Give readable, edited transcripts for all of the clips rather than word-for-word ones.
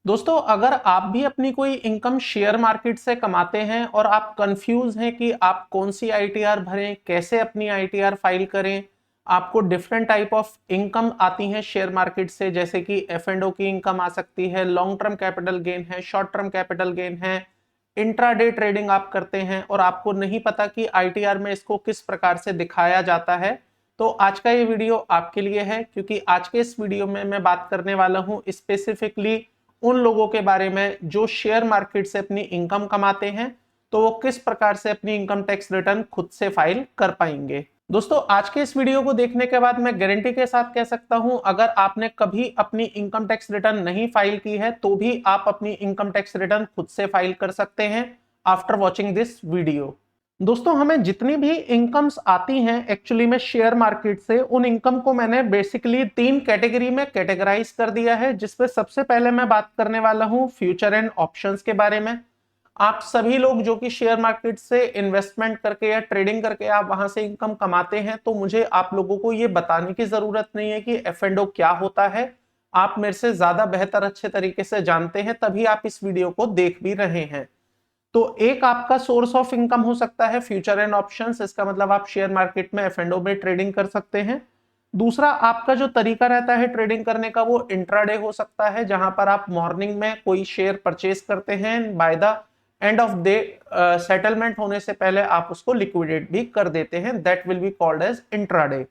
दोस्तों, अगर आप भी अपनी कोई इनकम शेयर मार्केट से कमाते हैं और आप कंफ्यूज हैं कि आप कौन सी आईटीआर भरें, कैसे अपनी आईटीआर फाइल करें, आपको डिफरेंट टाइप ऑफ इनकम आती हैं शेयर मार्केट से, जैसे कि एफ एंड ओ की इनकम आ सकती है, लॉन्ग टर्म कैपिटल गेन है, शॉर्ट टर्म कैपिटल गेन है, इंट्राडे ट्रेडिंग आप करते हैं और आपको नहीं पता कि आईटीआर में इसको किस प्रकार से दिखाया जाता है, तो आज का ये वीडियो आपके लिए है। क्योंकि आज के इस वीडियो में मैं बात करने वाला हूं स्पेसिफिकली उन लोगों के बारे में जो शेयर मार्केट से अपनी इनकम कमाते हैं, तो वो किस प्रकार से अपनी इनकम टैक्स रिटर्न खुद से फाइल कर पाएंगे। दोस्तों, आज के इस वीडियो को देखने के बाद मैं गारंटी के साथ कह सकता हूं, अगर आपने कभी अपनी इनकम टैक्स रिटर्न नहीं फाइल की है तो भी आप अपनी इनकम टैक्स रिटर्न खुद से फाइल कर सकते हैं आफ्टर वॉचिंग दिस वीडियो। दोस्तों, हमें जितनी भी इनकम्स आती हैं एक्चुअली में शेयर मार्केट से, उन इनकम को मैंने बेसिकली 3 कैटेगरी में कैटेगराइज कर दिया है, जिसमें सबसे पहले मैं बात करने वाला हूं फ्यूचर एंड ऑप्शंस के बारे में। आप सभी लोग जो कि शेयर मार्केट से इन्वेस्टमेंट करके या ट्रेडिंग करके आप वहां से इनकम कमाते हैं, तो मुझे आप लोगों को ये बताने की जरूरत नहीं है कि एफ एंड ओ क्या होता है। आप मेरे से ज्यादा बेहतर अच्छे तरीके से जानते हैं, तभी आप इस वीडियो को देख भी रहे हैं। तो एक आपका सोर्स ऑफ इनकम हो सकता है फ्यूचर एंड ऑप्शंस, इसका मतलब आप शेयर मार्केट में एफ&ओ में ट्रेडिंग कर सकते हैं। दूसरा आपका जो तरीका रहता है ट्रेडिंग करने का, वो इंट्राडे हो सकता है, जहां पर आप मॉर्निंग में कोई शेयर परचेज करते हैं, by the end of day settlement होने से पहले आप उसको लिक्विडेट भी कर देते हैं, that will be called as intraday.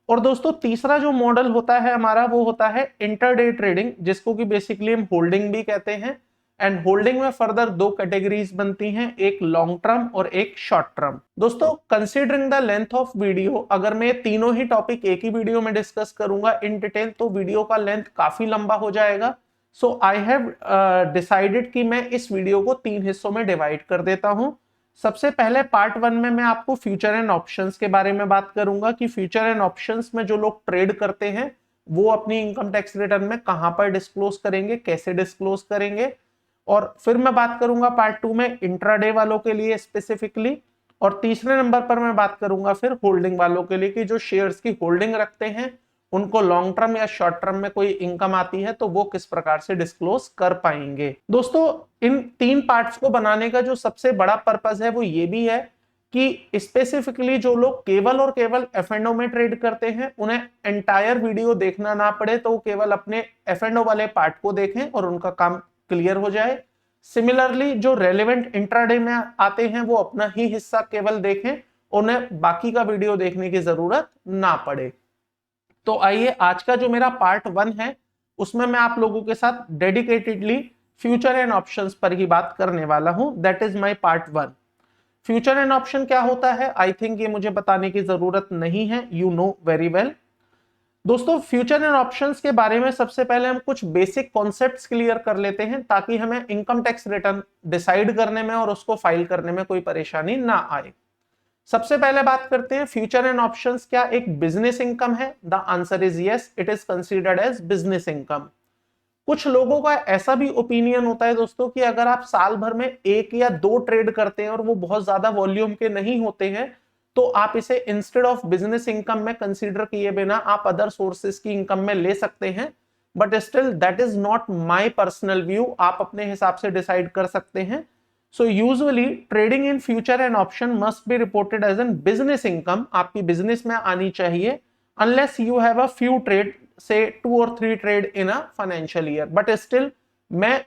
और दोस्तों, तीसरा जो मॉडल होता है हमारा, वो होता है इंटरडे ट्रेडिंग, जिसको कि बेसिकली हम होल्डिंग भी कहते हैं। एंड होल्डिंग में फर्दर 2 कैटेगरीज बनती हैं, एक लॉन्ग टर्म और एक शॉर्ट टर्म। दोस्तों, considering the length of video, अगर मैं तीनों ही टॉपिक एक ही वीडियो में डिस्कस करूंगा इन डिटेल, तो वीडियो का लेंथ काफी लंबा हो जाएगा। सो आई हैव डिसाइडेड कि मैं इस वीडियो को 3 हिस्सों में डिवाइड कर देता हूं। सबसे पहले पार्ट 1 में मैं आपको फ्यूचर एंड ऑप्शंस के बारे में बात करूंगा कि फ्यूचर एंड ऑप्शंस में जो लोग ट्रेड करते हैं वो अपनी इनकम टैक्स रिटर्न में कहां पर डिस्क्लोज करेंगे, कैसे डिस्क्लोज करेंगे। और फिर मैं बात करूंगा पार्ट 2 में इंट्राडे वालों के लिए स्पेसिफिकली। और तीसरे नंबर पर मैं बात करूंगा फिर होल्डिंग वालों के लिए कि जो शेयर्स की होल्डिंग रखते हैं, उनको लॉन्ग टर्म या शॉर्ट टर्म में कोई इनकम आती है तो वो किस प्रकार से डिस्क्लोज कर पाएंगे। दोस्तों, इन 3 पार्ट्स को बनाने का जो सबसे बड़ा पर्पस है वो ये भी है कि स्पेसिफिकली जो लोग केवल और केवल एफ&ओ में ट्रेड करते हैं, उन्हें एंटायर वीडियो देखना ना पड़े, तो वो केवल अपने एफ&ओ वाले पार्ट को देखें और उनका काम क्लियर हो जाए। सिमिलरली जो रेलेवेंट इंट्राडे में आते हैं वो अपना ही हिस्सा केवल देखें, उन्हें बाकी का वीडियो देखने की जरूरत ना पड़े। तो आइए, आज का जो मेरा पार्ट 1 है उसमें मैं आप लोगों के साथ डेडिकेटेडली फ्यूचर एंड ऑप्शंस पर ही बात करने वाला हूं। That is my part 1। Future and option क्या होता है, आई थिंक ये मुझे बताने की जरूरत नहीं है, यू नो वेरी वेल। दोस्तों, फ्यूचर एंड ऑप्शंस के बारे में सबसे पहले हम कुछ बेसिक कॉन्सेप्ट्स क्लियर कर लेते हैं, ताकि हमें इनकम टैक्स रिटर्न डिसाइड करने में और उसको फाइल करने में कोई परेशानी ना आए। सबसे पहले बात करते हैं फ्यूचर एंड ऑप्शंस क्या एक बिजनेस इनकम है। The answer is yes, it is considered as business income. कुछ लोगों का ऐसा भी ओपिनियन होता है दोस्तों कि अगर आप साल भर में 1 या 2 ट्रेड करते हैं और वो बहुत ज्यादा वॉल्यूम के नहीं होते हैं, तो आप इसे इंस्टेड ऑफ बिजनेस इनकम में कंसीडर किए बिना आप अदर सोर्सेस की इनकम में ले सकते हैं। But still that is not my personal view, आप अपने हिसाब से डिसाइड कर सकते हैं। So usually trading in future and option must be reported as an business income, आपकी बिजनेस में आनी चाहिए, unless you have a few trade, say 2 or 3 trade in a financial year. But still मैं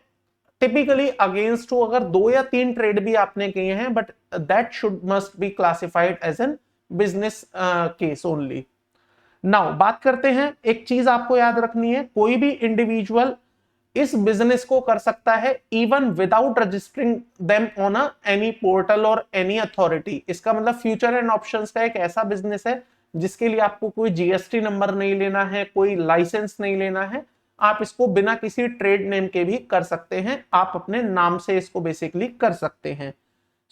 typically against हूं अगर 2 या 3 trade भी आपने किए हैं, but that should must be classified as an business case only. Now बात करते हैं, एक चीज आपको याद रखनी है, कोई भी इंडिविजुअल इस बिजनेस को कर सकता है even without registering them on any portal और एनी अथॉरिटी। इसका मतलब फ्यूचर एंड ऑप्शंस का एक ऐसा बिजनेस है जिसके लिए आपको कोई जीएसटी नंबर नहीं लेना है, कोई लाइसेंस नहीं लेना है। आप इसको बिना किसी ट्रेड नेम के भी कर सकते हैं, आप अपने नाम से इसको बेसिकली कर सकते हैं।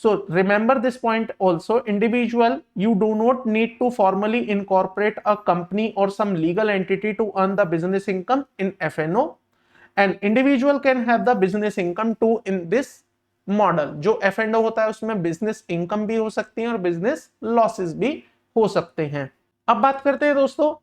So remember this point also, individual, you do not need to formally incorporate a company or some legal entity to earn the business income in F&O. And individual can have the business income too in this model। जो F&O होता है उसमें business income भी हो सकती है और business losses भी हो सकते हैं। अब बात करते हैं दोस्तों,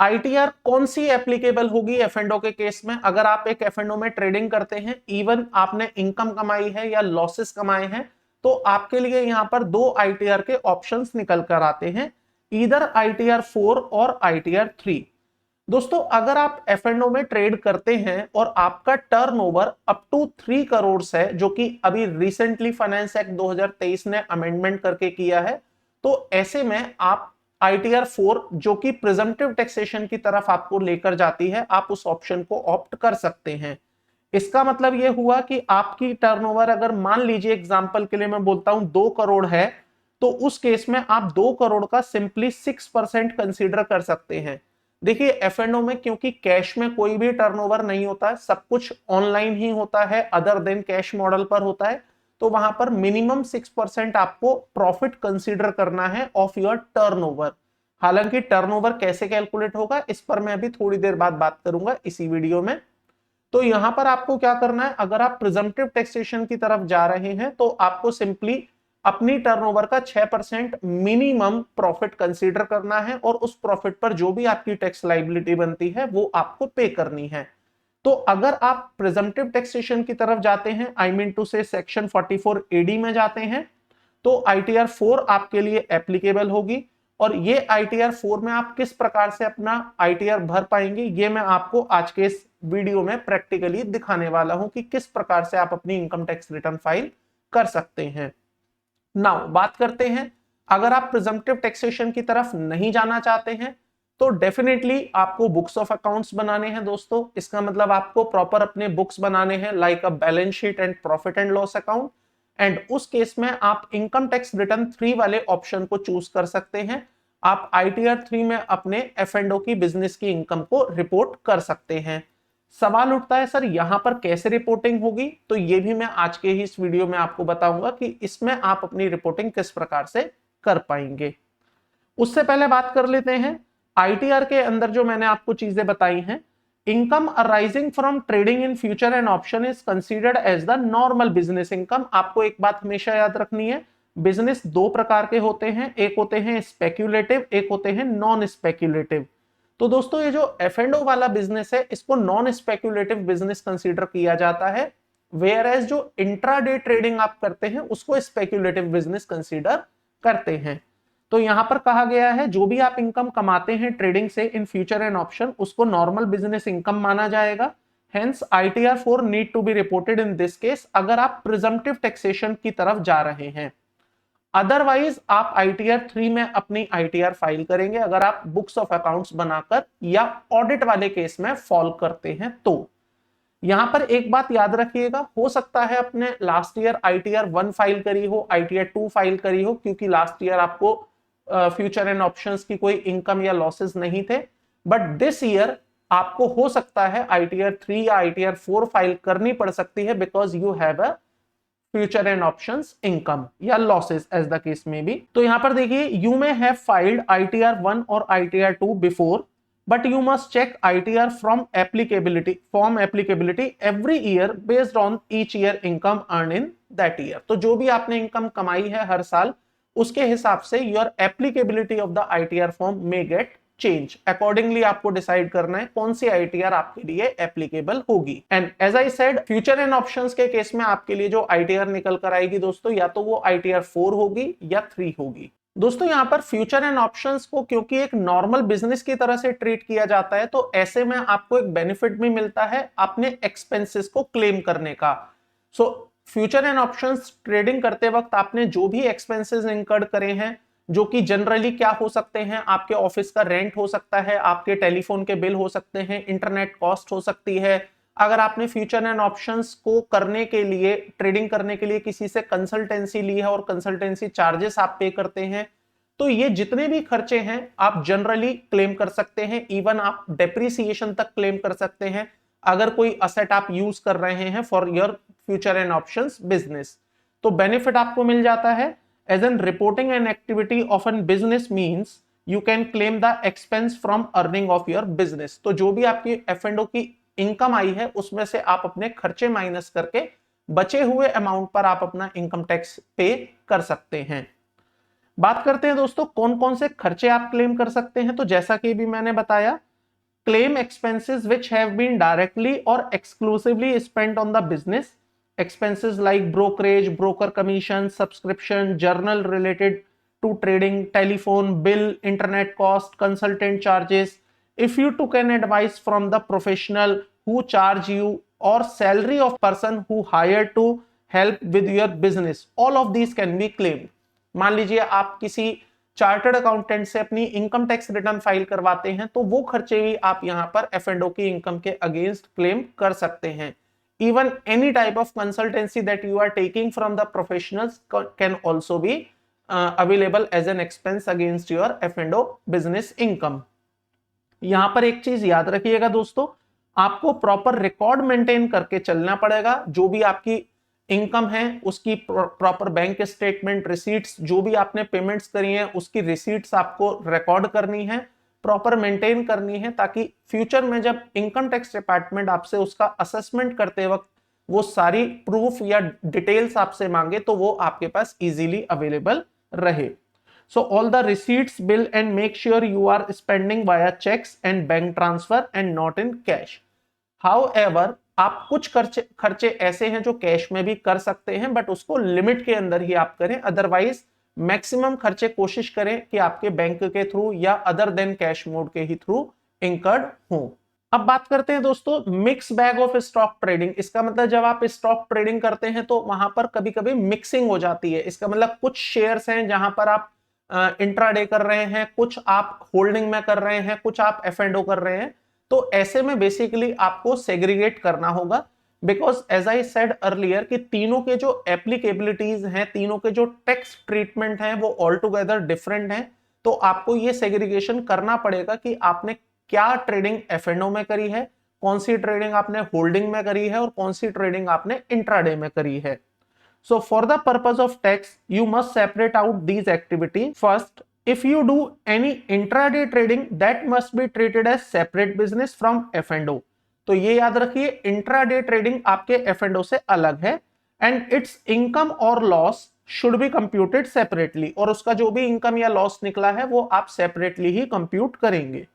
आईटीआर कौन सी एप्लीकेबल होगी एफ&ओ के केस में? अगर आप एक एफ&ओ में ट्रेडिंग करते हैं, इवन आपने इनकम कमाई है या लॉसेस कमाए हैं, तो आपके लिए यहां पर दो आईटीआर के ऑप्शंस निकल कर आते हैं, ईदर आईटीआर 4 और आईटीआर 3। दोस्तों अगर आप एफ&ओ में ट्रेड करते हैं और आपका टर्नओवर अप टू 3 करोड़ है, जो कि अभी रिसेंटली फाइनेंस एक्ट 2023 ने अमेंडमेंट करके किया है, तो ऐसे में आप आईटीआर 4 जो कि प्रिजम्पटिव टैक्सेशन की तरफ आपको लेकर जाती है, आप उस ऑप्शन को ऑप्ट कर सकते हैं। इसका मतलब यह हुआ कि आपकी टर्नओवर अगर मान लीजिए एग्जांपल के लिए मैं बोलता हूं 2 करोड़ है, तो उस केस में आप 2 करोड़ का सिंपली 6% कंसीडर कर सकते हैं। देखिए एफ&ओ में क्योंकि कैश में कोई भी टर्नओवर नहीं होता है, सब कुछ ऑनलाइन ही होता है, अदर देन कैश मॉडल पर होता है, तो वहां पर मिनिमम 6% आपको प्रॉफिट कंसीडर करना है ऑफ योर टर्नओवर। हालांकि टर्नओवर कैसे कैलकुलेट होगा इस पर मैं अभी थोड़ी देर बाद बात करूंगा इसी वीडियो में। तो यहां पर आपको क्या करना है, अगर आप प्रिजम्पटिव टैक्सेशन की तरफ जा रहे हैं तो आपको सिंपली अपनी टर्नओवर का 6% मिनिमम प्रॉफिट कंसीडर करना है और उस प्रॉफिट पर जो भी आपकी टैक्स लायबिलिटी बनती है वो आपको पे करनी है। तो अगर आप प्रिजम्पटिव टैक्सेशन की तरफ जाते हैं, आई मीन टू से सेक्शन 44 एडी में जाते हैं, तो आईटीआर 4 आपके लिए एप्लीकेबल होगी। और ये आईटीआर 4 में आप किस प्रकार से अपना आईटीआर भर पाएंगे, ये मैं आपको आज के इस वीडियो में प्रैक्टिकली दिखाने वाला हूं कि किस प्रकार से आप अपनी इनकम टैक्स रिटर्न फाइल कर सकते हैं। नाउ बात करते हैं, अगर आप प्रिजम्पटिव टैक्सेशन की तरफ नहीं जाना चाहते हैं तो डेफिनेटली आपको बुक्स ऑफ अकाउंट्स बनाने हैं दोस्तों। इसका मतलब आपको प्रॉपर अपने बुक्स बनाने हैं, like a balance sheet and profit and loss account. And उस केस में आप इनकम टैक्स रिटर्न 3 वाले ऑप्शन को चूज कर सकते हैं। आप आईटीआर 3 में अपने एफ&ओ की बिजनेस की इनकम को रिपोर्ट कर सकते हैं। सवाल उठता है सर यहां पर कैसे रिपोर्टिंग होगी, तो ये भी मैं आज के ही इस वीडियो में आपको बताऊंगा कि इसमें आप अपनी रिपोर्टिंग किस प्रकार से कर पाएंगे। उससे पहले बात कर लेते हैं आईटीआर के अंदर जो मैंने आपको चीजें बताई हैं। Income arising from trading in future and option is considered as the normal business income. आपको एक बात हमेशा याद रखनी है, बिजनेस दो प्रकार के होते हैं, एक होते हैं स्पेक्यूलेटिव, एक होते हैं नॉन स्पेक्यूलेटिव। तो दोस्तों ये जो एफ&ओ वाला बिजनेस है इसको नॉन स्पेक्यूलेटिव बिजनेस कंसीडर किया जाता है, वेयर एज जो इंट्राडे ट्रेडिंग आप करते हैं उसको स्पेक्यूलेटिव बिजनेस कंसीडर करते हैं। तो यहां पर कहा गया है जो भी आप इनकम कमाते हैं ट्रेडिंग से इन फ्यूचर एंड ऑप्शन, उसको नॉर्मल बिजनेस इनकम माना जाएगा। Hence ITR 4 need to be reported in this case अगर आप प्रिजम्पटिव टैक्सेशन की तरफ जा रहे हैं। अदरवाइज आप आईटीआर 3 में अपनी आईटीआर फाइल करेंगे अगर आप बुक्स ऑफ अकाउंट्स बनाकर या ऑडिट वाले केस में फॉल करते हैं। तो यहां पर एक बात याद रखिएगा, हो सकता है अपने लास्ट ईयर आईटीआर 1 फाइल करी हो, आईटीआर 2 फाइल करी हो, क्योंकि लास्ट ईयर आपको फ्यूचर एंड ऑप्शंस की कोई इनकम या लॉसेस नहीं थे। बट दिस ईयर आपको हो सकता है आईटीआर 3 या आईटीआर 4 फाइल करनी पड़ सकती है, because you have a future and options income या लॉसेस एज द केस में भी। तो यहां पर देखिए, you may have filed ITR 1 और ITR 2 before, but you must check ITR from applicability every year based on each year income earned in that year। तो जो भी आपने इनकम कमाई है हर साल, उसके हिसाब से your applicability of the ITR form may get change। Accordingly आपको डिसाइड करना है कौन सी आईटीआर आपके लिए एप्लीकेबल होगी। And as I said, future and options के केस में आपके लिए जो आईटीआर निकल कर आएगी दोस्तों, या तो वो आईटीआर 4 होगी या 3 होगी। दोस्तों यहां पर फ्यूचर एंड ऑप्शंस को क्योंकि एक नॉर्मल बिजनेस की तरह से ट्रीट किया जाता है, तो ऐसे में आपको एक बेनिफिट भी मिलता है अपने एक्सपेंसेस को क्लेम करने का। So future and options trading करते वक्त आपने जो भी एक्सपेंसेस इनकर्ड करे हैं, जो कि जनरली क्या हो सकते हैं, आपके ऑफिस का रेंट हो सकता है, आपके टेलीफोन के बिल हो सकते हैं, इंटरनेट कॉस्ट हो सकती है। अगर आपने फ्यूचर एंड ऑप्शंस को करने के लिए, ट्रेडिंग करने के लिए किसी से कंसल्टेंसी ली है और कंसल्टेंसी चार्जेस आप पे करते हैं, तो ये जितने भी खर्चे हैं आप जनरली क्लेम कर सकते हैं। इवन आप डेप्रिसिएशन तक क्लेम कर सकते हैं अगर कोई असेट आप यूज कर रहे हैं for your future and options business. तो बेनिफिट आपको मिल जाता है। As an reporting an activity of an business means you can claim the expense from earning of your business. तो जो भी आपकी एफ&ओ की इनकम आई है उसमें से आप अपने खर्चे माइनस करके बचे हुए अमाउंट पर आप अपना इनकम टैक्स पे कर सकते हैं। बात करते हैं दोस्तों कौन कौन से खर्चे आप क्लेम कर सकते हैं। तो जैसा कि भी मैंने बताया, claim expenses which have been directly or exclusively spent on the business. Expenses like brokerage, broker commission, subscription, journal related to trading, telephone bill, internet cost, consultant charges. If you took an advice from the professional who charge you, or salary of person who hired to help with your business, all of these can be claimed. मान लीजिए आप किसी chartered accountant से अपनी income tax return file करवाते हैं, तो वो खर्चे भी आप यहां पर F&O की इनकम के अगेंस्ट क्लेम कर सकते हैं. Even any type of consultancy that you are taking from the professionals can also be available as an expense against your F&O business income. यहां पर एक चीज याद रखिएगा दोस्तों, आपको प्रॉपर रिकॉर्ड मेंटेन करके चलना पड़ेगा. जो भी आपकी इनकम है उसकी प्रॉपर बैंक स्टेटमेंट, रिसीट्स, जो भी आपने पेमेंट्स करी हैं उसकी रिसीट्स आपको रिकॉर्ड करनी है, प्रॉपर मेंटेन करनी है, ताकि फ्यूचर में जब इनकम टैक्स डिपार्टमेंट आपसे उसका असेसमेंट करते वक्त वो सारी प्रूफ या डिटेल्स आपसे मांगे तो वो आपके पास इजीली अवेलेबल रहे. So all the receipts, bill and make sure you are spending via cheques and bank transfer and not in cash. However, आप कुछ खर्चे ऐसे हैं जो कैश में भी कर सकते हैं, बट उसको लिमिट के अंदर ही आप करें. अदरवाइज मैक्सिमम खर्चे कोशिश करें कि आपके बैंक के थ्रू या अदर देन कैश मोड के ही थ्रू इंकर्ड हो. अब बात करते हैं दोस्तों mix bag of stock trading. इसका मतलब जब आप स्टॉक ट्रेडिंग करते हैं तो वहां पर कभी कभी मिक्सिंग हो जाती है. इसका मतलब कुछ शेयर्स हैं जहां पर आप इंट्राडे कर रहे हैं, कुछ आप होल्डिंग में कर रहे हैं, कुछ आप F&O कर रहे हैं. तो ऐसे में बेसिकली आपको सेग्रीगेट करना होगा, because as I said earlier कि तीनों के जो एप्लीकेबिलिटीज हैं, तीनों के जो टैक्स ट्रीटमेंट हैं वो ऑल टुगेदर डिफरेंट हैं. तो आपको ये सेग्रीगेशन करना पड़ेगा कि आपने क्या ट्रेडिंग F&O में करी है, कौन सी ट्रेडिंग आपने होल्डिंग में करी है और कौन सी ट्रेडिंग आपने इंट्राडे में करी है. So for the purpose of tax you must separate out these activity. First, if you do any intraday trading, that must be treated as separate business from F&O. तो ये याद रखिए, इंट्राडे ट्रेडिंग आपके F&O से अलग है, and it's income और loss should be computed separately. और उसका जो भी इनकम या लॉस निकला है वो आप सेपरेटली ही कंप्यूट करेंगे.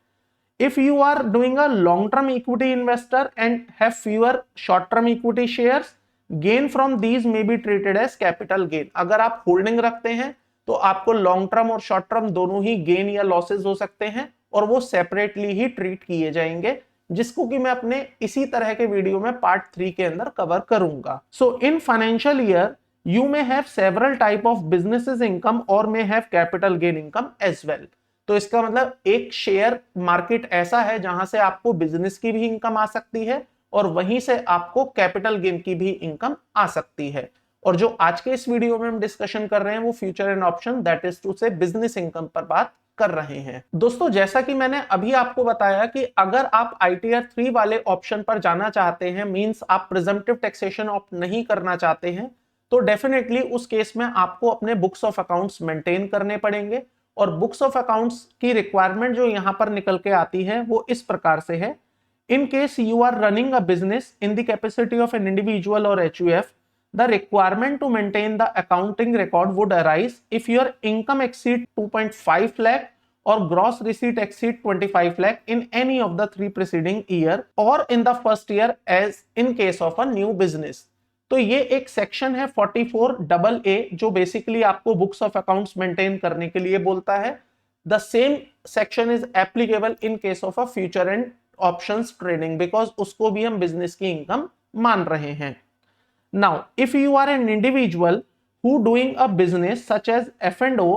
If you are doing a long term equity investor and have fewer short term equity shares, gain from these may be treated as capital gain. अगर आप होल्डिंग रखते हैं तो आपको लॉन्ग टर्म और शॉर्ट टर्म दोनों ही गेन या लॉसेस हो सकते हैं और वो सेपरेटली ही ट्रीट किए जाएंगे, जिसको कि मैं अपने इसी तरह के वीडियो में पार्ट 3 के अंदर कवर करूंगा. So in financial year you may have several type of businesses income और may have capital gain income as well. तो इसका मतलब एक शेयर मार्केट ऐसा है जहां से आपको बिजनेस की भी इनकम आ सकती है और वहीं से आपको कैपिटल गेन की भी इनकम आ सकती है. और जो आज के इस वीडियो में हम डिस्कशन कर रहे हैं वो future and option, that is to say business income पर बात कर रहे हैं. दोस्तों जैसा कि मैंने अभी आपको बताया कि अगर आप ITR 3 वाले ऑप्शन पर जाना चाहते हैं, मींस आप प्रिजम्पटिव टैक्सेशन ऑप्ट नहीं करना चाहते हैं, तो डेफिनेटली उस केस में आपको अपने बुक्स ऑफ अकाउंट्स मेंटेन करने पड़ेंगे. और बुक्स ऑफ अकाउंट्स की रिक्वायरमेंट जो यहां पर निकल के आती है वो इस प्रकार से है. In case you are running a business in the capacity of an individual और HUF, the requirement to maintain the accounting record would arise if your income exceed 2.5 lakh or gross receipt exceed 25 lakh in any of the 3 preceding year or in the first year as in case of a new business. तो ये एक section है 44AA जो basically आपको books of accounts maintain करने के लिए बोलता है. The same section is applicable in case of a future and options trading, because उसको भी हम बिजनेस की इनकम मान रहे हैं. Now, if you are an individual who doing a business such as F&O,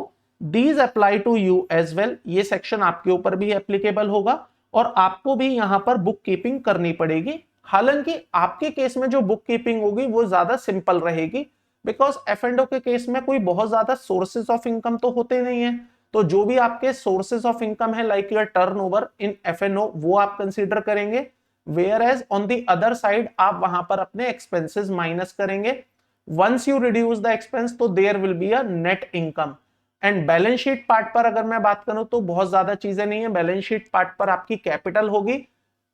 these apply to you as well. ये section आपके ऊपर भी एप्लीकेबल होगा और आपको भी यहां पर बुक कीपिंग करनी पड़ेगी. हालांकि आपके केस में जो बुक कीपिंग होगी वो ज्यादा सिंपल रहेगी, बिकॉज F&O के केस में कोई बहुत ज्यादा सोर्सेज ऑफ इनकम तो होते नहीं है. तो जो भी आपके सोर्सेज ऑफ इनकम है like your turnover in F&O वो आप कंसीडर करेंगे, whereas on the other side आप वहां पर अपने एक्सपेंसेस माइनस करेंगे. once you reduce the expense तो there will be a net income. And balance sheet part पर अगर मैं बात करूं तो बहुत ज्यादा चीजें नहीं है. बैलेंस शीट पार्ट पर आपकी कैपिटल होगी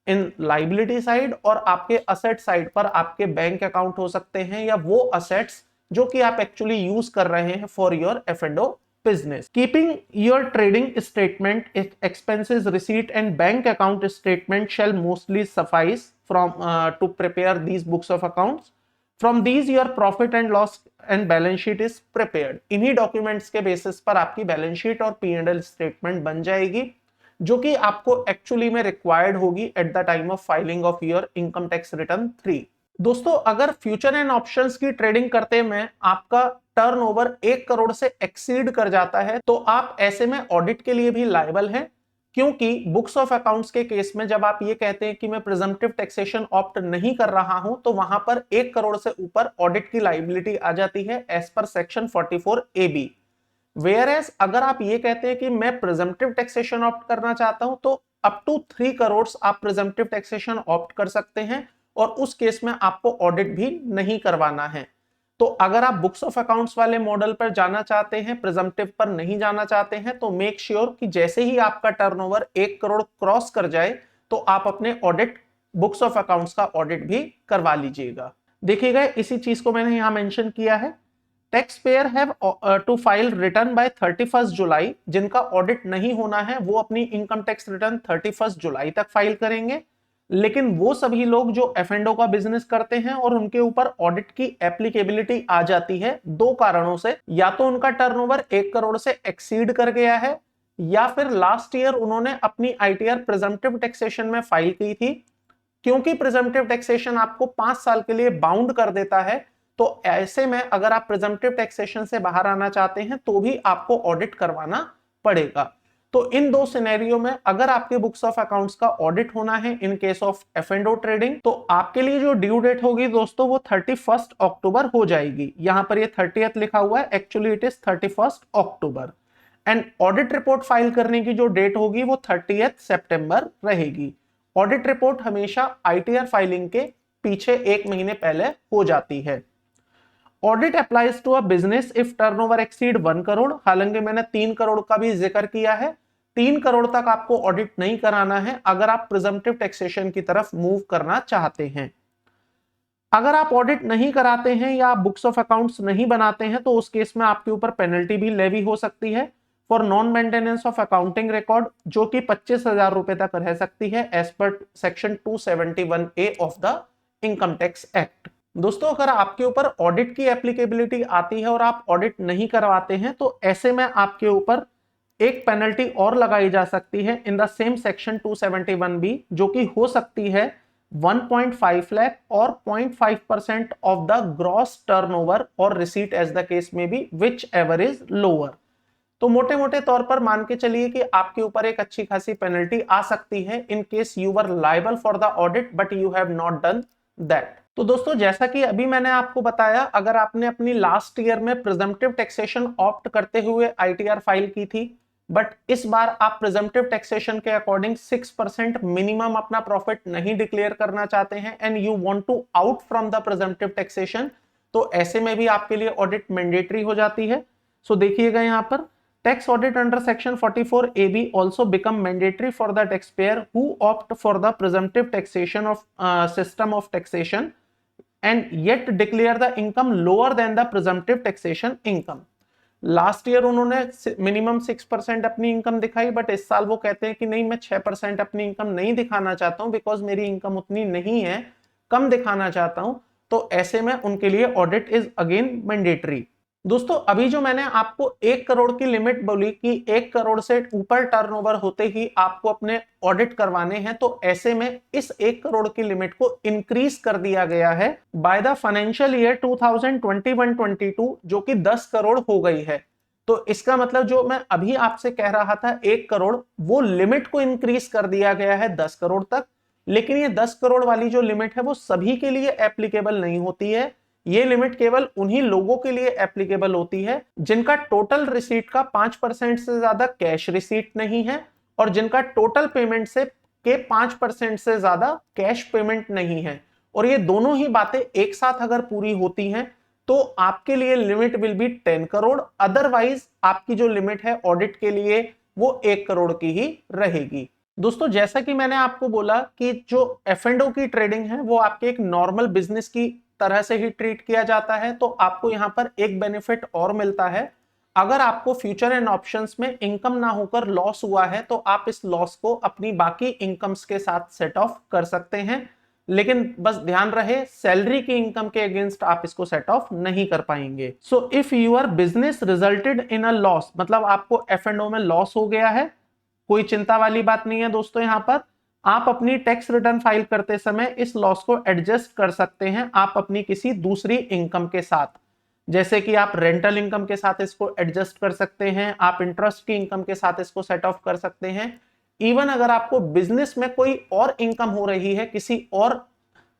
इन लाइबिलिटी साइड और आपके असेट साइड पर आपके बैंक अकाउंट हो सकते हैं या वो असेट्स जो कि आप एक्चुअली यूज कर रहे हैं for your F&O business. Keeping your trading statement, expenses receipt and bank account statement shall mostly suffice to prepare these books of accounts. From these your profit and loss and balance sheet is prepared. इन्हीं documents के basis पर आपकी balance sheet और P&L statement बन जाएगी, जो कि आपको एक्चुअली में रिक्वायर्ड होगी at the time of filing of your income tax return 3। दोस्तों, अगर फ्यूचर एंड ऑप्शंस की ट्रेडिंग करते में आपका टर्नओवर 1 करोड़ से एक्सीड कर जाता है, तो आप ऐसे में ऑडिट के लिए भी लायबल हैं, क्योंकि बुक्स ऑफ अकाउंट्स के केस में जब आप ये कहते हैं कि मैं प्रिजम्पटिव टैक्सेशन ऑप्ट नहीं कर रहा हूं, तो वहां पर 1 करोड़ से ऊपर ऑडिट की लायबिलिटी आ जाती है as per section 44AB। Where as अगर आप ये कहते हैं कि मैं प्रिजम्पटिव टैक्सेशन ऑप्ट करना चाहता हूं, तो अप टू 3 करोड़ आप प्रिजम्पटिव टैक्सेशन ऑप्ट कर सकते हैं, और उस केस में आपको ऑडिट भी नहीं करवाना है। तो अगर आप बुक्स ऑफ अकाउंट्स वाले मॉडल पर जाना चाहते हैं, प्रिजम्पटिव पर नहीं जाना चाहते हैं, तो मेक श्योर कि जैसे ही आपका टर्नओवर 1 करोड़ क्रॉस कर जाए, तो आप अपने ऑडिट बुक्स ऑफ अकाउंट्स का ऑडिट भी करवा लीजिएगा। देखिएगा, इसी चीज को मैंने यहां मेंशन किया है। Tax payer have to file return by 31 July. जिनका ऑडिट नहीं होना है वो अपनी इनकम टैक्स रिटर्न 31 जुलाई तक फाइल करेंगे, लेकिन वो सभी लोग जो F&O का बिजनेस करते हैं और उनके ऊपर ऑडिट की एप्लीकेबिलिटी आ जाती है 2 कारणों से, या तो उनका टर्नओवर 1 करोड़ से एक्सीड कर गया है, या फिर लास्ट ईयर उन्होंने अपनी ITR प्रिजम्पटिव टैक्सेशन में फाइल की थी। क्योंकि प्रिजम्पटिव टैक्सेशन आपको 5 साल के लिए बाउंड कर देता है, तो ऐसे में अगर आप प्रिजम्पटिव टैक्सेशन से बाहर आना चाहते हैं तो भी आपको ऑडिट करवाना पड़ेगा। तो इन 2 सिनेरियो में अगर आपके बुक्स ऑफ अकाउंट्स का ऑडिट होना है in case of F&O trading, तो आपके लिए जो ड्यू डेट होगी दोस्तों वो 31 अक्टूबर हो जाएगी। यहां पर ये 30th लिखा हुआ है, actually it is 31 October. And audit report file करने की जो डेट होगी वो 30th सितंबर रहेगी। ऑडिट रिपोर्ट हमेशा ITR फाइलिंग के पीछे 1 महीने पहले हो जाती है। Audit applies to a business if turnover exceed 1 crore. हालांकि मैंने 3 करोड़ का भी जिक्र किया है, 3 करोड़ तक आपको ऑडिट नहीं कराना है अगर आप प्रिजम्पटिव टैक्सेशन की तरफ मूव करना चाहते हैं। अगर आप ऑडिट नहीं कराते हैं या आप बुक्स ऑफ अकाउंट्स नहीं बनाते हैं, तो उस केस में आपके ऊपर पेनल्टी भी लेवी हो सकती है for non maintenance of accounting record, जो कि 25,000 रुपए तक रह सकती है as per section 271A of the income tax act. दोस्तों, अगर आपके ऊपर ऑडिट की एप्लीकेबिलिटी आती है और आप ऑडिट नहीं करवाते हैं, तो ऐसे में आपके ऊपर एक पेनल्टी और लगाई जा सकती है in the same section 271B, जो कि हो सकती है 1.5 लाख और 0.5% of the gross turnover or receipt as the case may be, whichever is lower. तो मोटे मोटे तौर पर मान के चलिए कि आपके ऊपर एक अच्छी खासी पेनल्टी आ सकती है in case you were liable for the audit but you have not done that. तो दोस्तों, जैसा कि अभी मैंने आपको बताया, अगर आपने अपनी लास्ट ईयर में प्रिजम्पटिव टैक्सेशन ऑप्ट करते हुए ITR फाइल की थी, बट इस बार आप प्रिजम्पटिव टैक्सेशन के अकॉर्डिंग 6% मिनिमम अपना प्रॉफिट नहीं डिक्लेयर करना चाहते हैं and you want to out from the presumptive taxation, तो ऐसे में भी आपके लिए ऑडिट मैंडेटरी हो जाती है। सो देखिएगा यहां पर, tax audit under section 44AB also become mandatory for the taxpayer who opt for the presumptive taxation of system of taxation and yet declare the income lower than the presumptive taxation income। Last year उन्होंने minimum 6% अपनी income दिखाई, but इस साल वो कहते हैं कि नहीं, मैं 6% अपनी इनकम नहीं दिखाना चाहता हूं बिकॉज मेरी इनकम उतनी नहीं है, कम दिखाना चाहता हूं। तो ऐसे में उनके लिए ऑडिट इज अगेन मैंडेटरी। दोस्तों, अभी जो मैंने आपको 1 करोड़ की लिमिट बोली कि 1 करोड़ से ऊपर टर्नओवर होते ही आपको अपने ऑडिट करवाने हैं, तो ऐसे में इस 1 करोड़ की लिमिट को इंक्रीज कर दिया गया है बाय द फाइनेंशियल ईयर 2021-22, जो कि 10 करोड़ हो गई है। तो इसका मतलब जो मैं अभी आपसे कह रहा था 1 करोड़, वो लिमिट को इंक्रीज कर दिया गया है 10 करोड़ तक। लेकिन ये 10 करोड़ वाली जो लिमिट है वो सभी के लिए एप्लीकेबल नहीं होती है। ये लिमिट केवल उन्हीं लोगों के लिए एप्लीकेबल होती है जिनका टोटल रिसीट का 5% से ज्यादा कैश रिसीट नहीं है और जिनका टोटल पेमेंट से के 5% से ज्यादा कैश पेमेंट नहीं है। और ये दोनों ही बातें एक साथ अगर पूरी होती हैं तो आपके लिए limit will be 10 crore. Otherwise आपकी जो लिमिट है ऑडिट के लिए वो 1 करोड़ की ही रहेगी। दोस्तों, जैसा कि मैंने आपको बोला कि जो F&O की ट्रेडिंग है वो आपके एक नॉर्मल बिजनेस की तरह से ही ट्रीट किया जाता है, तो आपको यहां पर एक बेनिफिट और मिलता है। अगर आपको फ्यूचर एंड ऑप्शंस में इनकम ना होकर लॉस हुआ है तो आप इस लॉस को अपनी बाकी इनकम्स के साथ सेट ऑफ कर सकते हैं, लेकिन बस ध्यान रहे सैलरी की इनकम के अगेंस्ट आप इसको सेट ऑफ नहीं कर पाएंगे। So if your business resulted in a loss, मतलब आपको F&O में लॉस हो गया है, कोई चिंता वाली बात नहीं है दोस्तों। यहां पर आप अपनी टैक्स रिटर्न फाइल करते समय इस लॉस को एडजस्ट कर सकते हैं आप अपनी किसी दूसरी इनकम के साथ, जैसे कि आप रेंटल इनकम के साथ इसको एडजस्ट कर सकते हैं, आप इंटरेस्ट की इनकम के साथ इसको सेट ऑफ कर सकते हैं। इवन अगर आपको बिजनेस में कोई और इनकम हो रही है, किसी और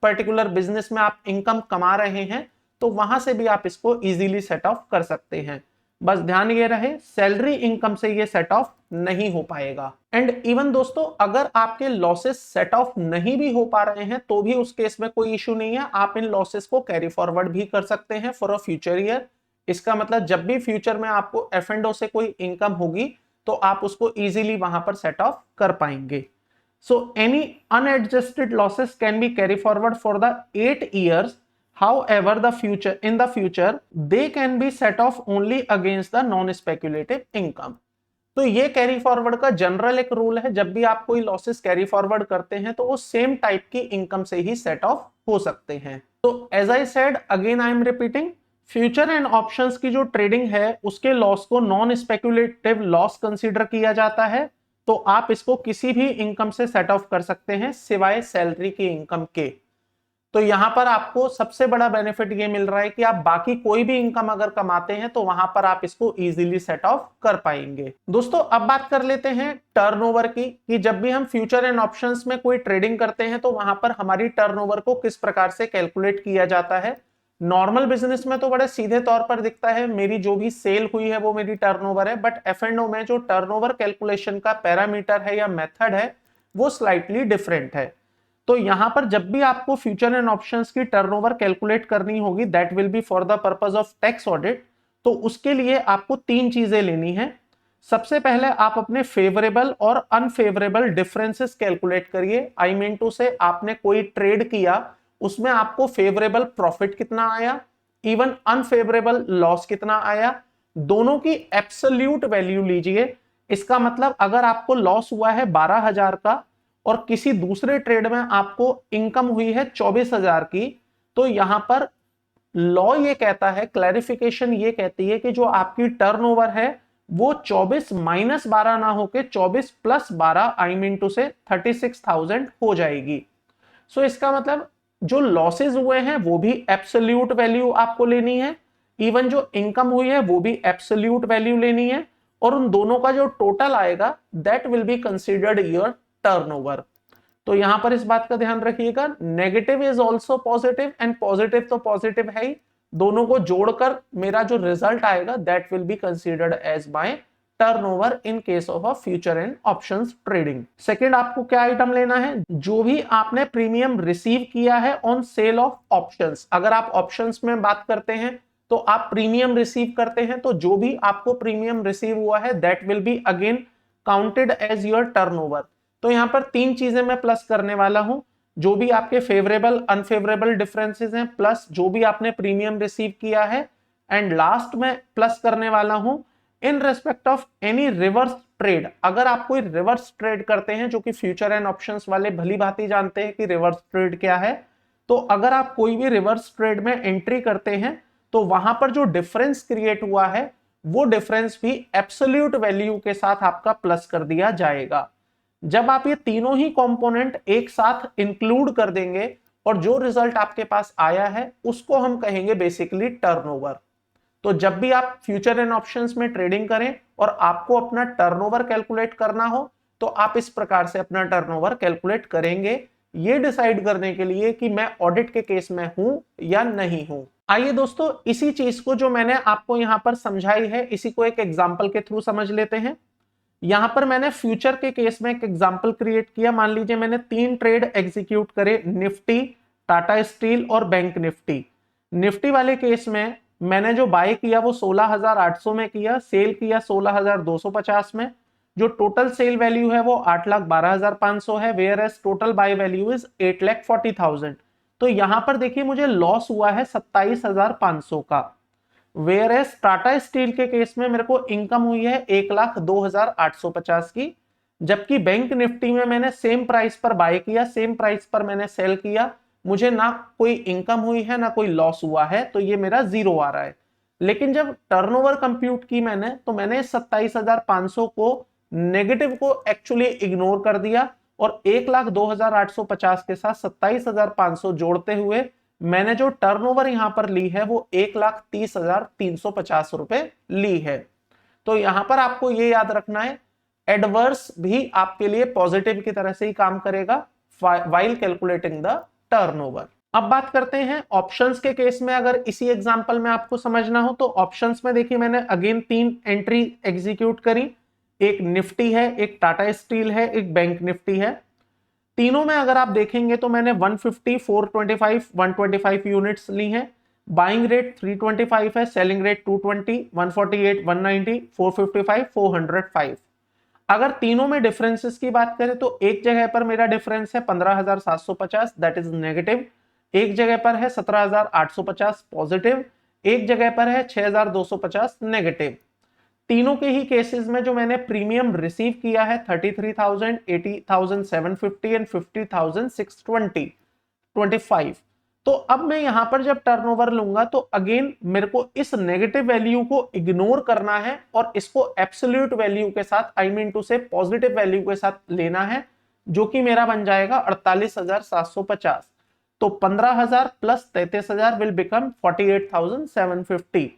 पर्टिकुलर बिजनेस में आप इनकम कमा रहे हैं, तो वहां से भी आप इसको इजीली सेट ऑफ कर सकते हैं। बस ध्यान ये रहे सैलरी इनकम से ये सेट ऑफ नहीं हो पाएगा। एंड इवन दोस्तों अगर आपके लॉसेस सेट ऑफ नहीं भी हो पा रहे हैं तो भी उस केस में कोई इश्यू नहीं है, आप इन लॉसेस को कैरी फॉरवर्ड भी कर सकते हैं फॉर अ फ्यूचर ईयर। इसका मतलब जब भी फ्यूचर में आपको F&O से कोई इनकम होगी तो आप उसको इजीली वहां पर सेट ऑफ कर पाएंगे। So any unadjusted losses can be carry forward for the 8 years. However, in the future, they can be set off only against the non-speculative income. तो ये कैरी फॉरवर्ड का जनरल एक rule है, जब भी आप कोई लॉसेस कैरी फॉरवर्ड करते हैं तो वो सेम टाइप की इनकम से ही सेट ऑफ हो सकते हैं। तो as I said again I am repeating, future and options की जो ट्रेडिंग है उसके लॉस को नॉन स्पेक्युलेटिव लॉस कंसीडर किया जाता है, तो आप इसको किसी भी इनकम से सेट ऑफ कर सकते हैं सिवाय सैलरी की इनकम के। तो यहां पर आपको सबसे बड़ा बेनिफिट ये मिल रहा है कि आप बाकी कोई भी इनकम अगर कमाते हैं तो वहां पर आप इसको इजीली सेट ऑफ कर पाएंगे। दोस्तों अब बात कर लेते हैं टर्नओवर की, कि जब भी हम फ्यूचर एंड ऑप्शंस में कोई ट्रेडिंग करते हैं तो वहां पर हमारी टर्नओवर को किस प्रकार से कैलकुलेट किया जाता है। नॉर्मल बिजनेस में तो बड़े सीधे तौर पर दिखता है मेरी जो भी सेल हुई है वो मेरी टर्नओवर है, बट F&O में जो टर्नओवर कैलकुलेशन का पैरामीटर है या मेथड है वो स्लाइटली डिफरेंट है। तो यहां पर जब भी आपको फ्यूचर एंड ऑप्शंस की टर्नओवर कैलकुलेट करनी होगी, that will B for the purpose of tax audit, तो उसके लिए आपको 3 चीजें लेनी है। सबसे पहले आप अपने फेवरेबल और अनफेवरेबल डिफरेंसेस कैलकुलेट करिए। आई मीन टू से आपने कोई ट्रेड किया, उसमें आपको फेवरेबल प्रॉफिट कितना आया, इवन अनफेवरेबल लॉस कितना आया, दोनों की एब्सोल्यूट वैल्यू लीजिए। इसका मतलब अगर आपको लॉस हुआ है 12,000 का और किसी दूसरे ट्रेड में आपको इनकम हुई है 24,000 की, तो यहां पर लॉ ये कहता है, क्लैरिफिकेशन ये कहती है कि जो आपकी टर्नओवर है वो 24 - 12 ना होके 24 + 12 आई मीन टू से 36,000 हो जाएगी। सो इसका मतलब जो लॉसेज हुए हैं वो भी एब्सोल्यूट वैल्यू आपको लेनी है, इवन जो इनकम हुई है वो भी एब्सोल्यूट वैल्यू लेनी है, और उन दोनों का जो टोटल आएगा that will be considered your turnover. तो यहां पर इस बात का ध्यान रखिएगा, negative is also positive and positive तो पॉजिटिव है ही, दोनों को जोड़कर मेरा जो रिजल्ट आएगा that will be considered as my turnover in case of a future and options trading. Second आपको क्या आइटम लेना है, जो भी आपने प्रीमियम रिसीव किया है ऑन सेल ऑफ ऑप्शंस। अगर आप ऑप्शंस में बात करते हैं तो आप प्रीमियम रिसीव करते हैं, तो जो भी आपको प्रीमियम रिसीव हुआ है that will be again counted as your turnover. तो यहां पर 3 चीजें मैं प्लस करने वाला हूं, जो भी आपके फेवरेबल अनफेवरेबल डिफरेंसेस हैं, प्लस जो भी आपने प्रीमियम रिसीव किया है, एंड लास्ट में प्लस करने वाला हूं in respect of any reverse trade. अगर आप कोई रिवर्स ट्रेड करते हैं, जो कि फ्यूचर एंड ऑप्शंस वाले भली भांति जानते हैं कि रिवर्स ट्रेड क्या है, तो अगर आप कोई भी रिवर्स ट्रेड में एंट्री करते हैं तो वहां पर जो डिफरेंस क्रिएट हुआ है वो डिफरेंस भी एब्सोल्यूट वैल्यू के साथ आपका प्लस कर दिया जाएगा। जब आप ये तीनों ही कंपोनेंट एक साथ इंक्लूड कर देंगे और जो रिजल्ट आपके पास आया है उसको हम कहेंगे बेसिकली टर्नओवर। तो जब भी आप फ्यूचर एंड ऑप्शंस में ट्रेडिंग करें और आपको अपना टर्नओवर कैलकुलेट करना हो तो आप इस प्रकार से अपना टर्नओवर कैलकुलेट करेंगे, ये डिसाइड करने के लिए कि मैं ऑडिट के केस में हूं या नहीं हूं। आइए दोस्तों इसी चीज को जो मैंने आपको यहां पर समझाई है इसी को एक एग्जांपल के थ्रू समझ लेते हैं। यहां पर मैंने फ्यूचर के केस में एक एग्जांपल क्रिएट किया। मान लीजिए मैंने 3 ट्रेड एग्जीक्यूट करे, निफ्टी, टाटा स्टील और बैंक निफ्टी। निफ्टी वाले केस में मैंने जो बाय किया वो 16,800 में किया, सेल किया 16,250 में। जो टोटल सेल वैल्यू है वो 8,12,500 है, whereas total buy value is 8,40,000। तो यहां पर देखिए मुझे लॉस हुआ है 27,500 का। वेयर एज टाटा स्टील के केस में मेरे को इनकम हुई है 1,02,850 की, जबकि बैंक निफ्टी में मैंने सेम प्राइस पर बाय किया, सेम प्राइस पर मैंने सेल किया, मुझे ना कोई इनकम हुई है ना कोई लॉस हुआ है, तो ये मेरा जीरो आ रहा है। लेकिन जब टर्नओवर कंप्यूट की मैंने, तो मैंने 27,500 को नेगेटिव को एक्चुअली इग्नोर कर दिया और 1,02,850 के साथ 27,500 जोड़ते हुए मैंने जो टर्नओवर यहां पर ली है वो 1,30,350 रुपए ली है। तो यहां पर आपको ये याद रखना है, एडवर्स भी आपके लिए पॉजिटिव की तरह से ही काम करेगा व्हाइल कैलकुलेटिंग द टर्नओवर। अब बात करते हैं ऑप्शंस के केस में। अगर इसी एग्जांपल में आपको समझना हो तो ऑप्शंस में देखिए मैंने अगेन 3 एंट्री एग्जीक्यूट करी, एक निफ्टी है, एक टाटा स्टील है, एक बैंक निफ्टी है। तीनों में अगर आप देखेंगे तो मैंने 150, 425, 125 यूनिट्स ली हैं। बाइंग रेट 325 है, सेलिंग रेट 220, 148, 190, 455, 405। अगर तीनों में डिफरेंसेस की बात करें तो एक जगह पर मेरा डिफरेंस है 15,750, दैट इज नेगेटिव। एक जगह पर है 17,850 पॉजिटिव, एक जगह पर है 6,250 नेगेटिव। तीनों के ही केसेस में जो मैंने प्रीमियम रिसीव किया है 33,000, 80,750 एंड 50,625। तो अब मैं यहां पर जब टर्नओवर लूंगा तो अगेन मेरे को इस नेगेटिव वैल्यू को इग्नोर करना है और इसको एब्सोल्यूट वैल्यू के साथ, आई मीन टू से पॉजिटिव वैल्यू के साथ लेना है, जो कि मेरा बन जाएगा 48,750। तो 15,000 plus 33,000 will become 48,750।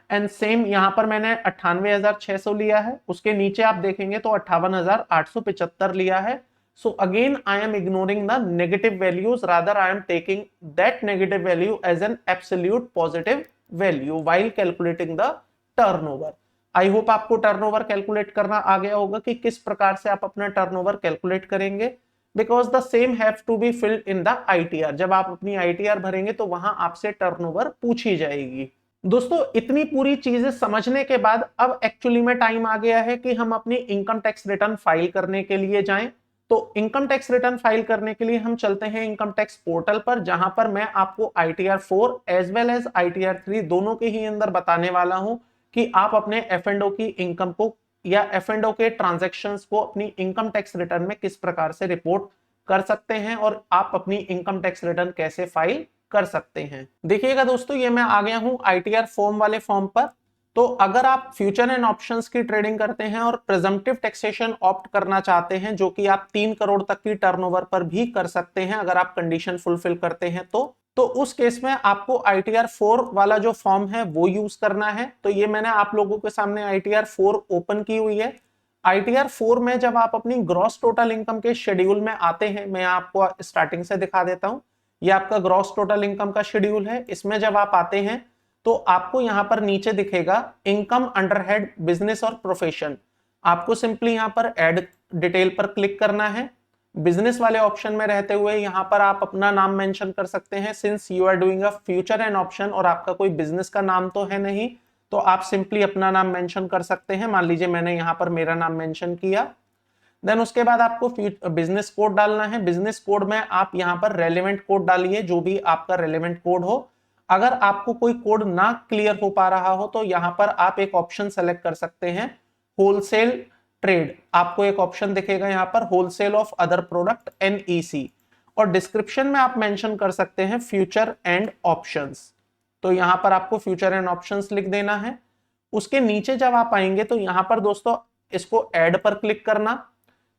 And same यहां पर मैंने 98,600 लिया है, उसके नीचे आप देखेंगे तो 58,875 लिया है। So again I am ignoring the negative values, rather I am taking that negative value as an absolute positive value while calculating the turnover. I hope आपको टर्नओवर कैलकुलेट करना आ गया होगा कि किस प्रकार से आप अपना टर्नओवर कैलकुलेट करेंगे, because the same have to be filled in the ITR. जब आप अपनी आईटीआर भरेंगे तो वहां आपसे टर्नओवर पूछी जाएगी। दोस्तों इतनी पूरी चीजें समझने के बाद अब एक्चुअली में टाइम आ गया है कि हम अपनी इनकम टैक्स रिटर्न फाइल करने के लिए जाएं। तो इनकम टैक्स रिटर्न फाइल करने के लिए हम चलते हैं इनकम टैक्स पोर्टल पर, जहां पर मैं आपको ITR 4 as well as ITR 3 दोनों के ही अंदर बताने वाला हूं कि आप अपने F&O की इनकम को या F&O के ट्रांजैक्शंस को अपनी इनकम टैक्स रिटर्न में किस प्रकार से रिपोर्ट कर सकते हैं और आप अपनी इनकम टैक्स रिटर्न कैसे फाइल कर सकते हैं। देखिएगा दोस्तों, ये मैं आ गया हूं ITR फॉर्म वाले फॉर्म पर। तो अगर आप फ्यूचर एंड ऑप्शंस की ट्रेडिंग करते हैं और प्रिजम्पटिव टैक्सेशन ऑप्ट करना चाहते हैं, जो कि आप 3 करोड़ तक की टर्नओवर पर भी कर सकते हैं अगर आप कंडीशन फुलफिल करते हैं, तो उस केस में आपको ITR 4 वाला जो फॉर्म है वो यूज करना है। तो ये मैंने आप लोगों के सामने ITR 4 ओपन की हुई है। ITR 4 में जब आप अपनी ग्रॉस टोटल इनकम के शेड्यूल में आते हैं, मैं आपको स्टार्टिंग से दिखा देता हूं। ये आपका ग्रॉस टोटल इनकम का शेड्यूल है। इसमें जब आप आते हैं तो आपको यहां पर नीचे दिखेगा इनकम अंडर हेड बिजनेस और प्रोफेशन। आपको सिंपली यहां पर ऐड डिटेल पर क्लिक करना है। बिजनेस वाले ऑप्शन में रहते हुए यहां पर आप अपना नाम मेंशन कर सकते हैं। Since you are doing a future and option और आपका कोई बिजनेस का नाम तो है नहीं, तो आप सिंपली अपना नाम मेंशन कर सकते हैं। मान लीजिए मैंने यहां पर मेरा नाम मेंशन किया। देन उसके बाद आपको बिजनेस कोड डालना है। बिजनेस कोड में आप यहां पर रेलेवेंट कोड डालिए, जो भी आपका रेलेवेंट कोड हो। अगर आपको कोई कोड ना क्लियर हो पा रहा हो तो यहां पर आप एक ऑप्शन सेलेक्ट कर सकते हैं, होलसेल ट्रेड। आपको एक ऑप्शन दिखेगा यहां पर, wholesale of other product NEC, और डिस्क्रिप्शन में आप मेंशन कर सकते हैं फ्यूचर एंड ऑप्शंस। तो यहां पर आपको फ्यूचर एंड ऑप्शंस लिख देना है। उसके नीचे जब आप आएंगे तो यहां पर दोस्तों इसको ऐड पर क्लिक करना।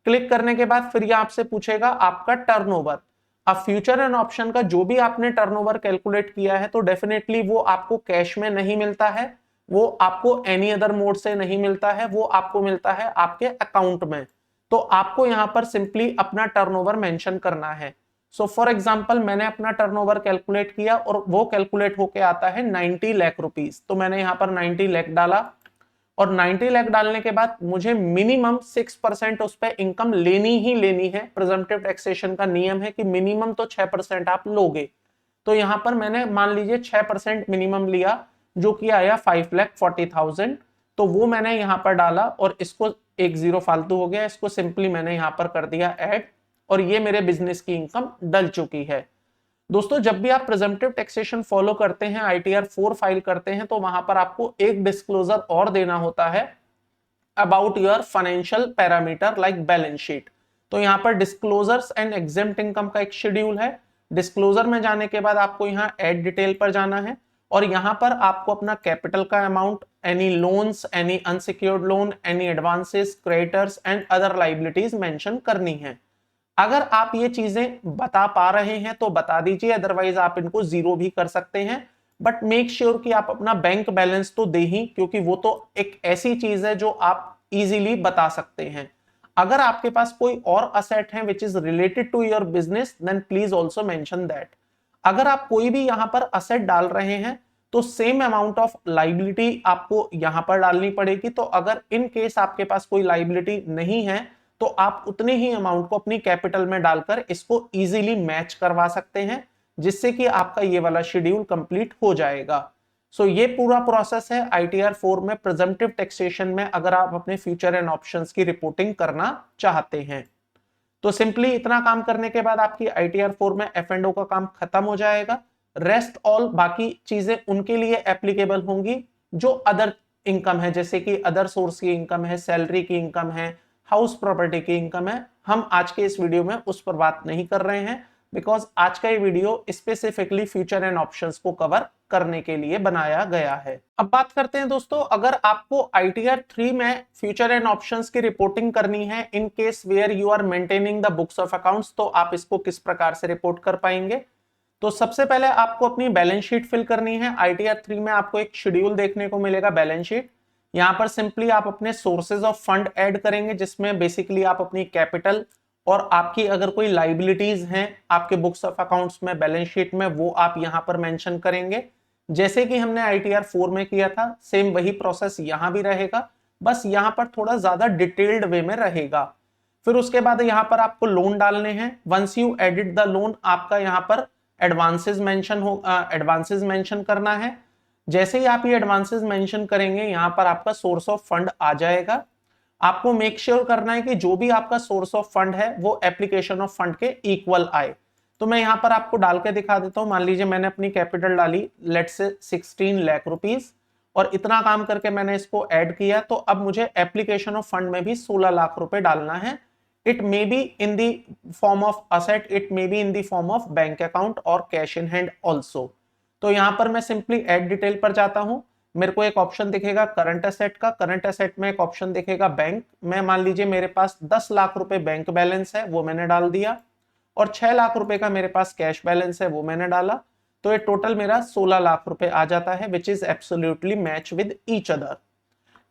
क्लिक करने के बाद फिर ये आपसे पूछेगा आपका टर्नओवर। अब फ्यूचर एंड ऑप्शन का जो भी आपने टर्नओवर कैलकुलेट किया है तो डेफिनेटली वो आपको कैश में नहीं मिलता है, वो आपको एनी अदर मोड से नहीं मिलता है, वो आपको मिलता है आपके अकाउंट में। तो आपको यहां पर सिंपली अपना टर्नओवर मेंशन करना है। सो फॉर एग्जांपल मैंने अपना टर्नओवर कैलकुलेट किया और वो कैलकुलेट होके आता है 90 लाख रुपीस। तो मैंने यहां पर 90 लाख डाला और 90 लाख डालने के बाद मुझे मिनिमम 6% उस पर इनकम लेनी ही लेनी है। प्रिजम्पटिव टैक्सेशन का नियम है कि मिनिमम तो 6% आप लोगे। तो यहां पर मैंने मान लीजिए 6% मिनिमम लिया, जो कि आया 5,40,000। तो वो मैंने यहां पर डाला और इसको एक जीरो फालतू हो गया, इसको सिंपली मैंने यहां पर कर दिया ऐड, और ये मेरे बिजनेस की इनकम डल चुकी है। दोस्तों जब भी आप प्रिजम्पटिव टैक्सेशन फॉलो करते हैं, ITR 4 फाइल करते हैं, तो वहां पर आपको एक डिस्क्लोजर और देना होता है about your financial parameter like balance sheet. तो यहाँ पर डिस्क्लोजर्स एंड एग्जेम्प्ट इनकम का एक शेड्यूल है। डिस्क्लोजर में जाने के बाद आपको यहाँ एड डिटेल पर जाना है और यहाँ पर आपको अपना कैपिटल का amount, any loans, any unsecured loan, any advances, creditors and other liabilities mention करनी है। अगर आप ये चीजें बता पा रहे हैं तो बता दीजिए, अदरवाइज आप इनको जीरो भी कर सकते हैं। बट मेक श्योर कि आप अपना बैंक बैलेंस तो दे ही, क्योंकि वो तो एक ऐसी चीज है जो आप इजीली बता सकते हैं। अगर आपके पास कोई और असेट है which is related to your business, then please also mention that. अगर आप कोई भी यहां पर असेट डाल रहे हैं तो सेम अमाउंट ऑफ लाइबिलिटी आपको यहां पर डालनी पड़ेगी। तो अगर इन केस आपके पास कोई लाइबिलिटी नहीं है तो आप उतने ही अमाउंट को अपनी कैपिटल में डालकर इसको इजीली मैच करवा सकते हैं, जिससे कि आपका ये वाला शेड्यूल कंप्लीट हो जाएगा। सो ये पूरा प्रोसेस है ITR 4 में प्रिजम्पटिव टैक्सेशन में, अगर आप अपने फ्यूचर एंड ऑप्शंस की रिपोर्टिंग करना चाहते हैं। तो सिंपली इतना काम करने के बाद आपकी ITR 4 में F&O का काम खत्म हो जाएगा। रेस्ट ऑल बाकी चीजें उनके लिए एप्लीकेबल होंगी जो अदर इनकम है, जैसे कि अदर सोर्स की इनकम है, सैलरी की इनकम है, हाउस प्रॉपर्टी की इनकम है। हम आज के इस वीडियो में उस पर बात नहीं कर रहे हैं, बिकॉज आज का ये video specifically future and options को कवर करने के लिए बनाया गया है। अब बात करते हैं दोस्तों, अगर आपको ITR 3 में फ्यूचर एंड ऑप्शंस की रिपोर्टिंग करनी है in case where you are maintaining the books of accounts, तो आप इसको किस प्रकार से रिपोर्ट कर पाएंगे। तो सबसे पहले आपको अपनी बैलेंस शीट फिल करनी है। ITR 3 में आपको एक शेड्यूल देखने को मिलेगा बैलेंस शीट। यहाँ पर सिंपली आप अपने सोर्सेज ऑफ फंड ऐड करेंगे, जिसमें बेसिकली आप अपनी कैपिटल और आपकी अगर कोई लाइबिलिटीज हैं आपके बुक्स ऑफ अकाउंट्स में, बैलेंस शीट में, वो आप यहाँ पर मेंशन करेंगे। जैसे कि हमने ITR 4 में किया था, सेम वही प्रोसेस यहाँ भी रहेगा, बस यहाँ पर थोड़ा ज्यादा डिटेल्ड वे में रहेगा। फिर उसके बाद यहाँ पर आपको लोन डालने हैं। Once you edit the loan, आपका यहाँ पर एडवांसेस मेंशन करना है। जैसे ही आप ये एडवांसेस मेंशन करेंगे, यहां पर आपका सोर्स ऑफ फंड आ जाएगा। आपको मेक श्योर करना है कि जो भी आपका सोर्स ऑफ फंड है वो एप्लीकेशन ऑफ फंड के इक्वल आए। तो मैं यहां पर आपको डाल के दिखा देता हूं। मान लीजिए मैंने अपनी कैपिटल डाली लेट्स से 16 लाख रुपीस और इतना काम करके मैंने इसको ऐड किया, तो अब मुझे एप्लीकेशन ऑफ फंड में भी 16 लाख रुपए डालना है। It may be in the form of asset, it may be in the form of bank account और कैश इन हैंड ऑल्सो। तो यहां पर मैं सिंपली ऐड डिटेल पर जाता हूं। मेरे को एक ऑप्शन दिखेगा करंट असेट का, करंट असेट में एक ऑप्शन दिखेगा बैंक में। मान लीजिए मेरे पास 10 लाख रुपए बैंक बैलेंस है, वो मैंने डाल दिया, और 6 लाख रुपए का मेरे पास कैश बैलेंस है, वो मैंने डाला। तो ये टोटल मेरा 16 लाख रुपए आ जाता है, which is absolutely match with each other.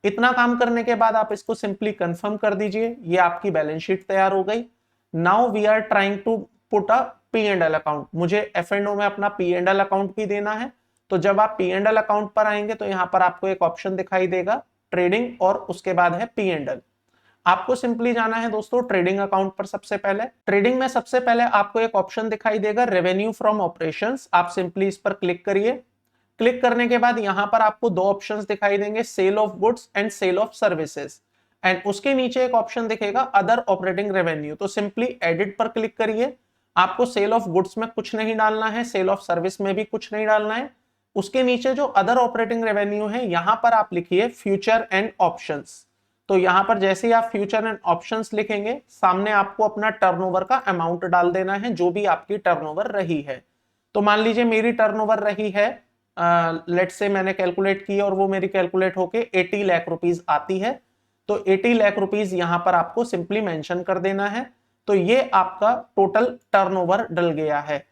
इतना काम करने के बाद आप इसको सिंपली कंफर्म कर दीजिए, ये आपकी बैलेंस शीट तैयार हो गई। Now we are trying to put a P&L account. मुझे F&O में अपना P&L अकाउंट भी देना है। तो जब आप P&L अकाउंट पर आएंगे तो यहां पर आपको एक ऑप्शन दिखाई देगा ट्रेडिंग, और उसके बाद है P&L। आपको सिंपली जाना है दोस्तों ट्रेडिंग अकाउंट पर। सबसे पहले ट्रेडिंग में सबसे पहले आपको एक ऑप्शन दिखाई देगा रेवेन्यू फ्रॉम ऑपरेशंस। आप सिंपली इस पर क्लिक करिए। क्लिक करने के बाद यहां पर आपको दो ऑप्शंस दिखाई देंगे, sale of goods and sale of services, and उसके नीचे एक ऑप्शन दिखेगा अदर ऑपरेटिंग रेवेन्यू। तो सिंपली एडिट पर क्लिक करिए। आपको सेल ऑफ गुड्स में कुछ नहीं डालना है, सेल ऑफ सर्विस में भी कुछ नहीं डालना है। उसके नीचे जो अदर ऑपरेटिंग रेवेन्यू है, यहां पर आप लिखिए फ्यूचर एंड ऑप्शंस। तो यहां पर जैसे ही आप फ्यूचर एंड ऑप्शंस लिखेंगे, सामने आपको अपना टर्नओवर का अमाउंट डाल देना है, जो भी आपकी टर्नओवर रही है। तो मान लीजिए मेरी टर्नओवर रही है, लेट्स से मैंने कैलकुलेट की और वो मेरी कैलकुलेट होके 80 लाख रुपीस आती है। तो 80 लाख रुपीस यहां पर आपको सिंपली मेंशन कर देना है। तो ये आपका टोटल टर्नओवर डल गया है।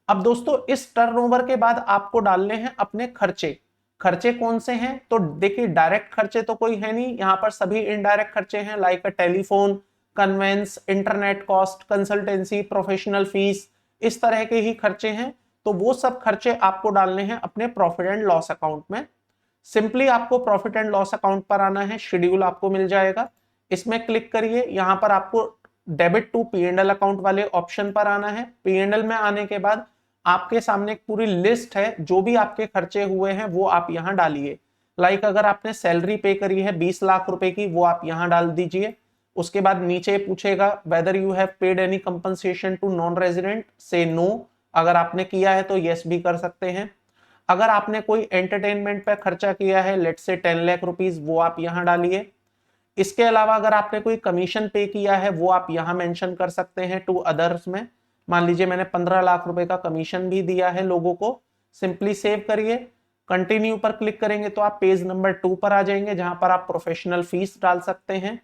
अब दोस्तों इस टर्नओवर के बाद आपको डालने हैं अपने खर्चे। खर्चे कौन से हैं? तो देखिए डायरेक्ट खर्चे तो कोई है नहीं, यहां पर सभी इनडायरेक्ट खर्चे हैं, like telephone, conveyance, internet cost, consultancy, professional fees, इस तरह के ही खर्चे हैं। तो वो सब खर्चे आपको डालने हैं अपने प्रॉफिट एंड लॉस अकाउंट में। सिंपली आपको प्रॉफिट एंड लॉस अकाउंट पर आना है, शेड्यूल आपको मिल जाएगा, इसमें क्लिक करिए। यहां पर आपको डेबिट टू P&L अकाउंट वाले ऑप्शन पर आना है। P&L में आने के बाद आपके सामने एक पूरी लिस्ट है, जो भी आपके खर्चे हुए हैं वो आप यहां डालिए। लाइक अगर आपने सैलरी पे करी है 20 लाख रुपए की, वो आप यहां डाल दीजिए। उसके बाद नीचे पूछेगा whether you have paid any compensation to non resident, say no. अगर आपने किया है तो यस भी कर सकते हैं। अगर आपने कोई एंटरटेनमेंट पे खर्चा किया है, लेट्स से 10 लाख रुपीस, वो आप यहां डालिए। इसके अलावा अगर आपने कोई कमीशन पे किया है वो आप यहां मेंशन कर सकते हैं टू अदर्स में। मान लीजिए मैंने 15 लाख रुपए का कमीशन भी दिया है लोगों को। सिंपली सेव करिए, कंटिन्यू पर क्लिक करेंगे तो आप पेज नंबर 2 पर आ जाएंगे, जहां पर आप प्रोफेशनल फीस डाल सकते हैं।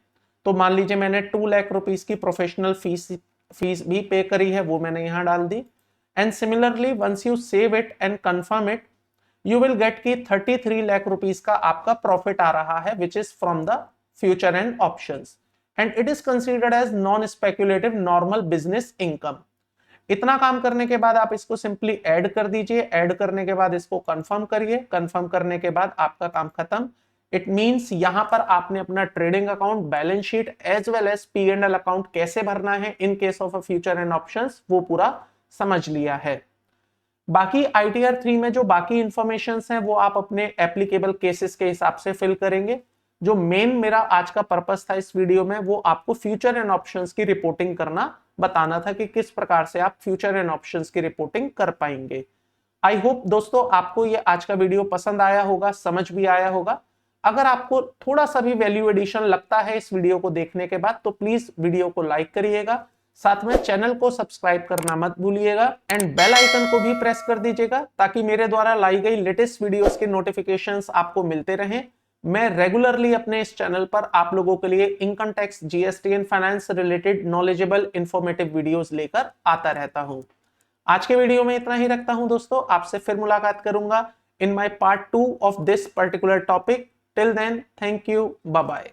तो मान लीजिए मैंने 2 लाख रुपीस की प्रोफेशनल फीस भी पे करी है, वो मैंने यहां डाल दी। And similarly once you save it and confirm it, you will get की 33 लाख रुपीस का आपका प्रॉफिट आ रहा है, which is from the future and options, and it is considered as non speculative normal business income. इतना काम करने के बाद आप इसको सिंपली ऐड कर दीजिए। ऐड करने के बाद इसको कंफर्म करिए। कंफर्म करने के बाद आपका काम खत्म। इट मींस यहां पर आपने अपना trading account, balance sheet as well as P&L account कैसे भरना है in case of a future and options, वो पूरा समझ लिया है। बाकी ITR 3 में जो बाकी इंफॉर्मेशन हैं वो आप अपने एप्लीकेबल केसेस के हिसाब से फिल करेंगे। जो मेन मेरा आज का पर्पस था इस वीडियो में, वो आपको फ्यूचर एंड ऑप्शंस की रिपोर्टिंग करना बताना था कि किस प्रकार से आप फ्यूचर एंड ऑप्शंस की रिपोर्टिंग कर पाएंगे। आई होप दोस्तों आपको ये आज का वीडियो पसंद आया होगा, समझ भी आया होगा। अगर आपको थोड़ा सा भी वैल्यू एडिशन लगता है इस वीडियो को देखने के बाद, तो प्लीज वीडियो को लाइक करिएगा, साथ में चैनल को सब्सक्राइब करना मत भूलिएगा एंड बेल आइकन को भी प्रेस कर दीजिएगा, ताकि मेरे द्वारा लाई गई लेटेस्ट वीडियोस के नोटिफिकेशंस आपको मिलते रहें। मैं रेगुलरली अपने इस चैनल पर आप लोगों के लिए income tax, GST and finance related knowledgeable informative videos लेकर आता रहता हूं। आज के वीडियो में इतना ही रखता हूं दोस्तों, आपसे फिर मुलाकात करूंगा in my part 2 of this particular topic. Till then, thank you, bye bye.